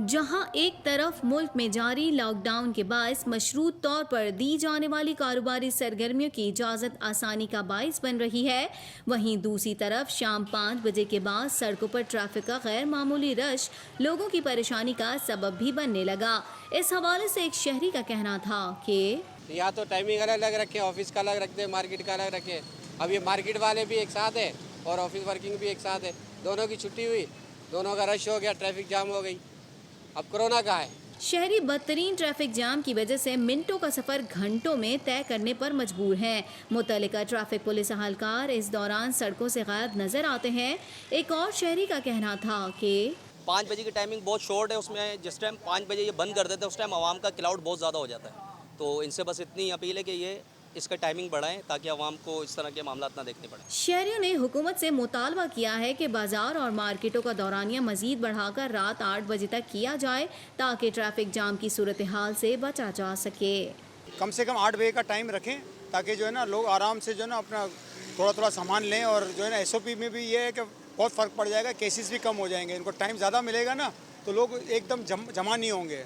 जहां एक तरफ मुल्क में जारी लॉकडाउन के बायस मशरूत तौर पर दी जाने वाली कारोबारी सरगर्मियों की इजाज़त आसानी का बायस बन रही है, वहीं दूसरी तरफ शाम 5 बजे के बाद सड़कों पर ट्रैफिक का गैर मामूली रश लोगों की परेशानी का सबब भी बनने लगा। इस हवाले से एक शहरी का कहना था कि यहाँ तो टाइमिंग अलग अलग रखे, ऑफिस का अलग रखते, मार्केट का अलग रखे। अब ये मार्केट वाले भी एक साथ है और ऑफिस वर्किंग भी एक साथ है, दोनों की छुट्टी हुई, दोनों का रश हो गया, ट्रैफिक जाम हो गई। अब कोरोना का है। शहरी बदतरीन ट्रैफिक जाम की वजह से मिनटों का सफर घंटों में तय करने पर मजबूर हैं। मुतल्लिका ट्रैफिक पुलिस अहलकार इस दौरान सड़कों से गायब नजर आते हैं। एक और शहरी का कहना था कि 5 बजे की टाइमिंग बहुत शॉर्ट है, उसमें जिस टाइम 5 बजे ये बंद कर देते हैं उस टाइम आवाम का क्राउड बहुत ज़्यादा हो जाता है। तो इनसे बस इतनी अपील है कि ये इसका टाइमिंग बढ़ाएं ताकि आवाम को इस तरह के मामला ना देखने पड़े। शहरियों ने हुकूमत से मुतालबा किया है कि बाजार और मार्केटों का दौरानिया मजीद बढ़ाकर रात 8 बजे तक किया जाए ताकि ट्रैफिक जाम की सूरत हाल से बचा जा सके। कम से कम 8 बजे का टाइम रखें ताकि जो है ना लोग आराम से जो है ना अपना थोड़ा थोड़ा सामान लें, और जो है ना SOP में भी ये है कि बहुत फ़र्क पड़ जाएगा, केसेस भी कम हो जाएंगे। इनको टाइम ज़्यादा मिलेगा ना तो लोग एकदम जमा नहीं होंगे।